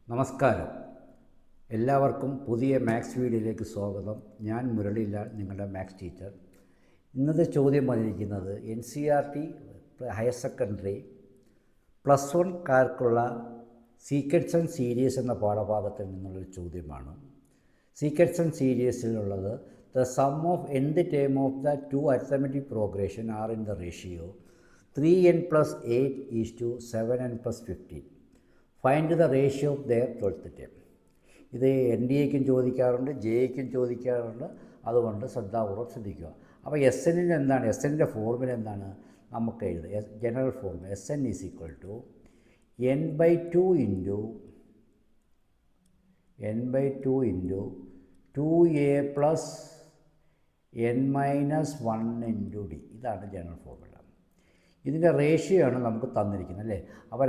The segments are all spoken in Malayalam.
നമസ്കാരം. എല്ലാവർക്കും പുതിയ മാത്സ് വീഡിയോയിലേക്ക് സ്വാഗതം. ഞാൻ മുരളിലാൽ, നിങ്ങളുടെ മാത്സ് ടീച്ചർ. ഇന്നത്തെ ചോദ്യം വന്നിരിക്കുന്നത് NCERT ഹയർ സെക്കൻഡറി +1കാർക്കുള്ള സീക്വൻസ് ആൻഡ് സീരീസ് എന്ന പാഠഭാഗത്തിൽ നിന്നുള്ളൊരു ചോദ്യമാണ്. സീക്വൻസ് ആൻഡ് സീരീസിലുള്ളത് the sum of nth term of the two arithmetic progression are in the ratio 3n + 8 7n + 15. Find the ratio of their 12th term. ഇത് NDAയ്ക്കും ചോദിക്കാറുണ്ട്, JAയ്ക്കും ചോദിക്കാറുണ്ട്. അതുകൊണ്ട് ശ്രദ്ധാപൂർവ്വം ശ്രദ്ധിക്കുക. അപ്പോൾ SN എന്താണ്? SNൻ്റെ ഫോർമുല എന്താണ്? നമുക്ക് എഴുതുക. General formula SN = n/2 × 2a + n - 1 × d. ഇതാണ് ജനറൽ ഫോർമുല. ഇതിൻ്റെ റേഷ്യോ ആണ് നമുക്ക് തന്നിരിക്കുന്നത്, അല്ലേ? അപ്പോൾ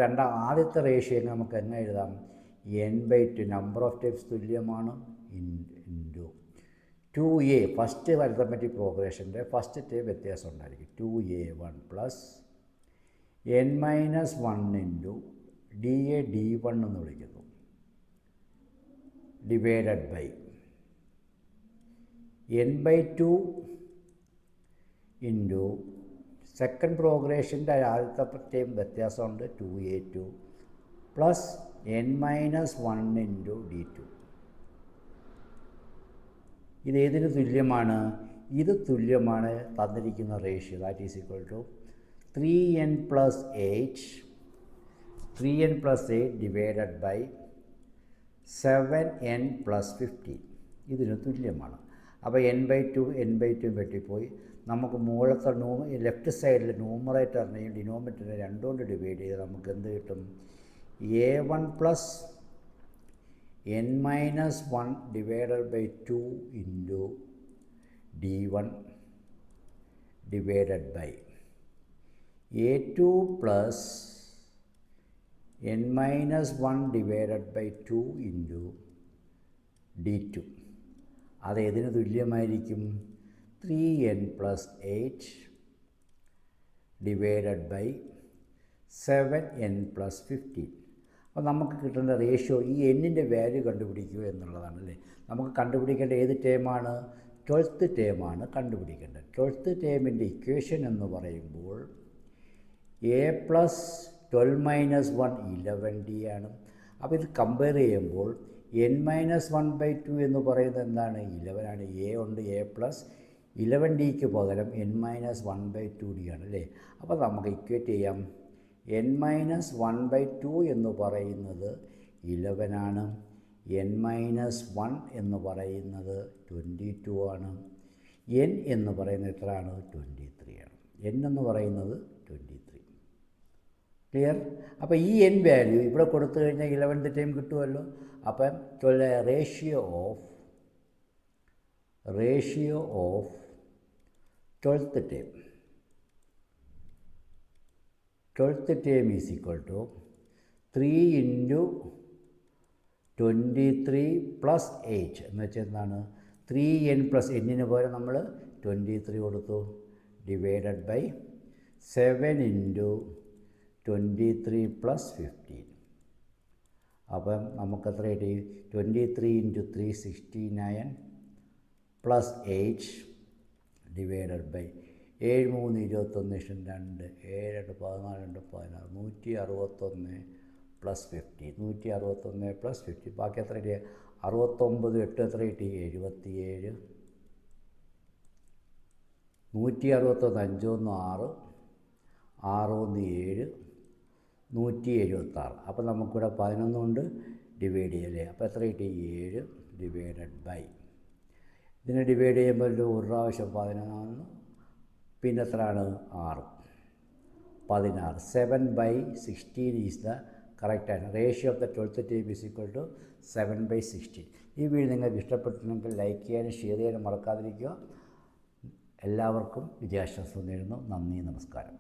ആദ്യത്തെ റേഷ്യോ നമുക്ക് എങ്ങനെ എഴുതാം? n/2 നമ്പർ ഓഫ് ടൈംസ് തുല്യമാണ് ഇൻറ്റു 2a ഫസ്റ്റ് അരിത്തമെറ്റിക് പ്രോഗ്രഷൻ്റെ ഫസ്റ്റ് ടൈം വ്യത്യാസം ഉണ്ടായിരിക്കും. 2a1 + n - 1 × da d1 എന്ന് വിളിക്കുന്നു, divided by n/2 into second പ്രോഗ്രഷൻ്റെ ആദ്യത്തെ ടൈം വ്യത്യാസമുണ്ട് 2a2 + n - 1 × d2. ഇത് ഏതിന് തുല്യമാണ്? ഇത് തുല്യമാണ് തന്നിരിക്കുന്ന ratio. That is equal to 3n + 8 divided by 7n + 15. ഇതിന് തുല്യമാണ്. അപ്പോൾ n/2 വെട്ടിപ്പോയി. നമുക്ക് മുകളിലത്തെ ലെഫ്റ്റ് സൈഡിൽ ന്യൂമറേറ്ററിനെയും ഡിനോമിനേറ്ററിനെയും രണ്ടുകൊണ്ട് ഡിവൈഡ് ചെയ്ത് നമുക്ക് എന്ത് കിട്ടും? a1 + n - 1 divided by 2 × d1 divided by a2 + n - 1 divided by 2 × d2. അത് ഏതിന് തുല്യമായിരിക്കും? 3n + 8 divided by 7n + 15. അപ്പോൾ നമുക്ക് കിട്ടേണ്ട റേഷ്യോ ഈ എന്നിൻ്റെ വാല്യൂ കണ്ടുപിടിക്കുക എന്നുള്ളതാണ്, അല്ലേ? നമുക്ക് കണ്ടുപിടിക്കേണ്ട ഏത് ടേമാണ്? 12th ടേമാണ് കണ്ടുപിടിക്കേണ്ടത്. 12th ടേമിൻ്റെ ഇക്വേഷൻ എന്ന് പറയുമ്പോൾ a + 12 - 1 11d ആണ്. അപ്പോൾ ഇത് കമ്പയർ ചെയ്യുമ്പോൾ n - 1/2 എന്ന് പറയുന്നത് എന്താണ്? 11 ആണ്. a ഉണ്ട്, a + 11dക്ക് പകരം n - 1/2d ആണ്, അല്ലേ? അപ്പോൾ നമുക്ക് ഇക്വേറ്റ് ചെയ്യാം. n - 1/2 എന്ന് പറയുന്നത് 11 ആണ്. n - 1 എന്ന് പറയുന്നത് 22 ആണ്. n എന്ന് പറയുന്നത് എത്രയാണ്? 23 ആണ്. n എന്ന് പറയുന്നത് 23. ക്ലിയർ? അപ്പോൾ ഈ n വാല്യൂ ഇവിടെ കൊടുത്തു കഴിഞ്ഞാൽ 11th ടൈം കിട്ടുമല്ലോ. അപ്പം ratio of 12th term is equal to 3 × 23 + 8 എന്ന് വെച്ചാൽ എന്താണ്? 3n + n പകരം നമ്മൾ 23 കൊടുത്തു, ഡിവൈഡഡ് ബൈ 7 × 23 + 15. അപ്പം നമുക്ക് എത്ര കിട്ടി? 23 × 3 69 + 8 ഡിവൈഡഡ് ബൈ 7 3 21 2 7 2 14 16 161 + 50 161 + 50. ബാക്കി എത്ര കിട്ടി? 69 8 എത്ര കിട്ടി? 77. 161 5 1 6 6 1 7 176. അപ്പോൾ നമുക്കിവിടെ 11 കൊണ്ട് ഡിവൈഡ് ചെയ്യല്ലേ. അപ്പോൾ എത്ര കിട്ടി? 7 ഡിവൈഡഡ് ബൈ ഇതിനെ ഡിവൈഡ് ചെയ്യുമ്പോൾ ഒരു പ്രാവശ്യം 11, പിന്നെ എത്രയാണ്? 6 16. 7/16 ഈസ് ദ കറക്റ്റ് ആണ്. Ratio of the 12th time is equal to 7/16. ഈ വീഡിയോ നിങ്ങൾക്ക് ഇഷ്ടപ്പെട്ടിട്ടുണ്ടെങ്കിൽ ലൈക്ക് ചെയ്യാനും ഷെയർ ചെയ്യാനും മറക്കാതിരിക്കുക. എല്ലാവർക്കും വിജയാശംസ നേരുന്നു. നന്ദി, നമസ്കാരം.